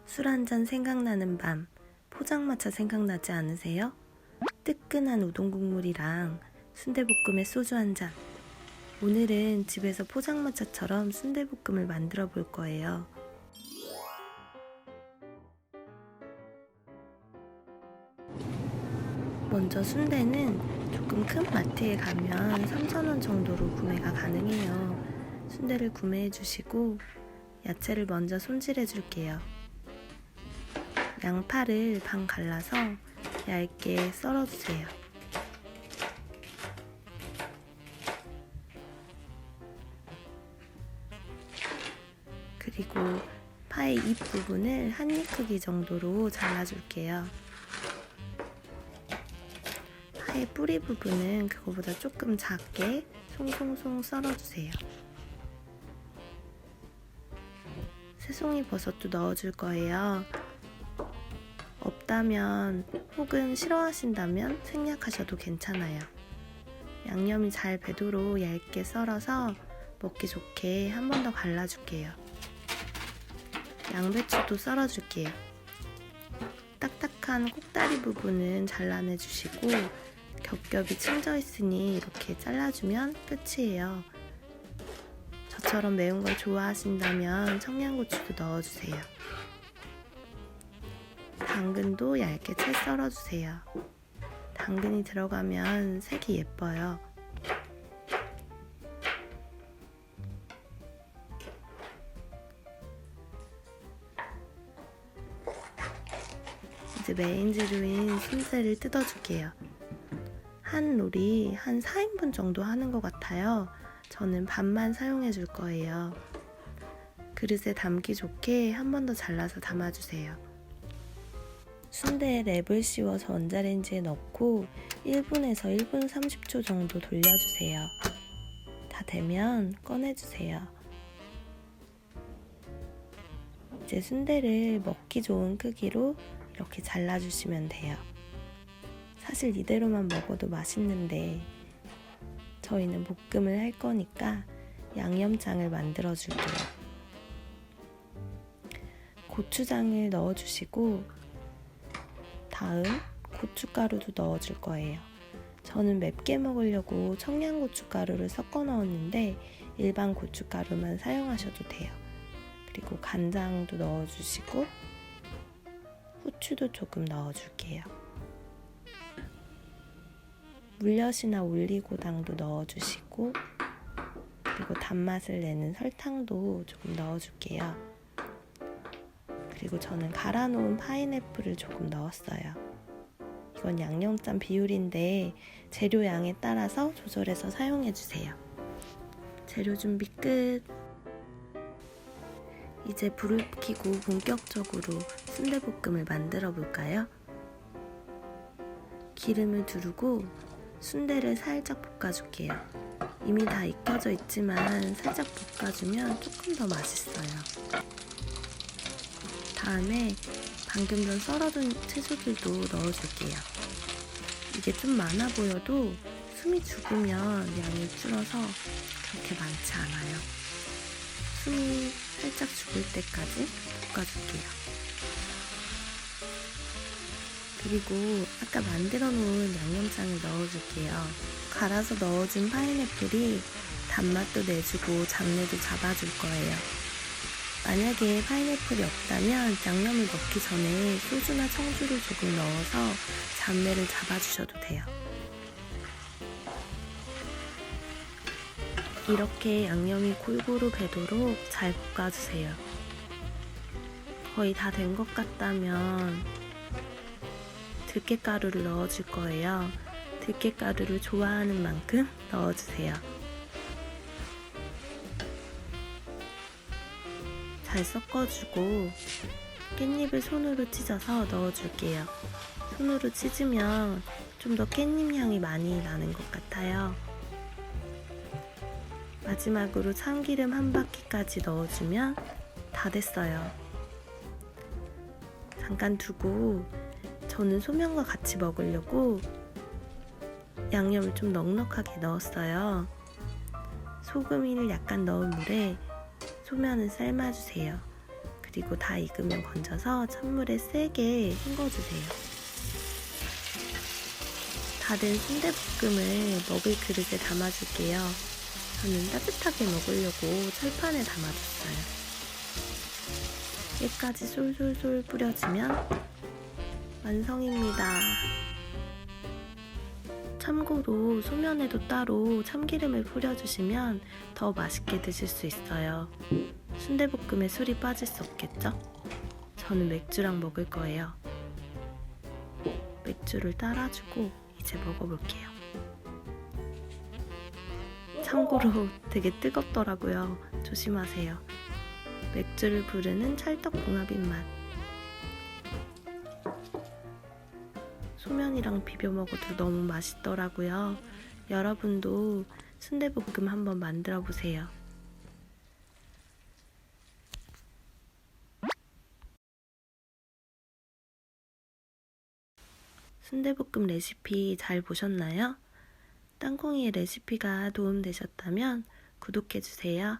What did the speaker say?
술 한잔 생각나는 밤, 포장마차 생각나지 않으세요? 뜨끈한 우동 국물이랑 순대볶음에 소주 한 잔. 오늘은 집에서 포장마차처럼 순대볶음을 만들어 볼 거예요. 먼저 순대는 조금 큰 마트에 가면 3,000원 정도로 구매가 가능해요. 순대를 구매해 주시고 야채를 먼저 손질해 줄게요. 양파를 반 갈라서 얇게 썰어주세요. 그리고 파의 잎 부분을 한 입 크기 정도로 잘라줄게요. 파의 뿌리 부분은 그거보다 조금 작게 송송송 썰어주세요. 새송이 버섯도 넣어줄 거예요. 없다면 혹은 싫어하신다면 생략하셔도 괜찮아요. 양념이 잘 배도록 얇게 썰어서 먹기 좋게 한 번 더 갈라줄게요. 양배추도 썰어줄게요. 딱딱한 꼭다리 부분은 잘라내주시고 겹겹이 층져 있으니 이렇게 잘라주면 끝이에요. 저처럼 매운 걸 좋아하신다면 청양고추도 넣어주세요. 당근도 얇게 채 썰어주세요. 당근이 들어가면 색이 예뻐요. 이제 메인 재료인 순대를 뜯어줄게요. 한 롤이 한 4인분 정도 하는 것 같아요. 저는 반만 사용해 줄 거예요. 그릇에 담기 좋게 한 번 더 잘라서 담아주세요. 순대에 랩을 씌워서 전자레인지에 넣고 1분에서 1분 30초 정도 돌려주세요. 다 되면 꺼내주세요. 이제 순대를 먹기 좋은 크기로 이렇게 잘라주시면 돼요. 사실 이대로만 먹어도 맛있는데 저희는 볶음을 할 거니까 양념장을 만들어 줄게요. 고추장을 넣어주시고 다음 고춧가루도 넣어줄 거예요. 저는 맵게 먹으려고 청양고춧가루를 섞어 넣었는데 일반 고춧가루만 사용하셔도 돼요. 그리고 간장도 넣어주시고 후추도 조금 넣어줄게요. 물엿이나 올리고당도 넣어주시고 그리고 단맛을 내는 설탕도 조금 넣어줄게요. 그리고 저는 갈아놓은 파인애플을 조금 넣었어요. 이건 양념장 비율인데 재료 양에 따라서 조절해서 사용해주세요. 재료 준비 끝! 이제 불을 켜고 본격적으로 순대볶음을 만들어 볼까요? 기름을 두르고 순대를 살짝 볶아줄게요. 이미 다 익혀져 있지만 살짝 볶아주면 조금 더 맛있어요. 다음에 방금 전 썰어둔 채소들도 넣어줄게요. 이게 좀 많아 보여도 숨이 죽으면 양이 줄어서 그렇게 많지 않아요. 숨이 살짝 죽을 때까지 볶아줄게요. 그리고 아까 만들어 놓은 양념장을 넣어줄게요. 갈아서 넣어준 파인애플이 단맛도 내주고 잡내도 잡아줄 거예요. 만약에 파인애플이 없다면 양념을 넣기 전에 소주나 청주를 조금 넣어서 잡내를 잡아주셔도 돼요. 이렇게 양념이 골고루 배도록 잘 볶아주세요. 거의 다 된 것 같다면 들깨가루를 넣어줄 거예요. 들깨가루를 좋아하는 만큼 넣어주세요. 잘 섞어주고 깻잎을 손으로 찢어서 넣어줄게요. 손으로 찢으면 좀 더 깻잎 향이 많이 나는 것 같아요. 마지막으로 참기름 한 바퀴까지 넣어주면 다 됐어요. 잠깐 두고 저는 소면과 같이 먹으려고 양념을 좀 넉넉하게 넣었어요. 소금을 약간 넣은 물에 소면을 삶아주세요. 그리고 다 익으면 건져서 찬물에 세게 헹궈주세요. 다 된 순대볶음을 먹을 그릇에 담아줄게요. 저는 따뜻하게 먹으려고 철판에 담아줬어요. 깨까지 솔솔솔 뿌려주면 완성입니다. 참고로 소면에도 따로 참기름을 뿌려주시면 더 맛있게 드실 수 있어요. 순대볶음에 술이 빠질 수 없겠죠? 저는 맥주랑 먹을 거예요. 맥주를 따라주고 이제 먹어볼게요. 참고로 되게 뜨겁더라고요. 조심하세요. 맥주를 부르는 찰떡궁합인 맛. 소면이랑 비벼 먹어도 너무 맛있더라고요. 여러분도 순대볶음 한번 만들어 보세요. 순대볶음 레시피 잘 보셨나요? 땅콩이의 레시피가 도움되셨다면 구독해주세요.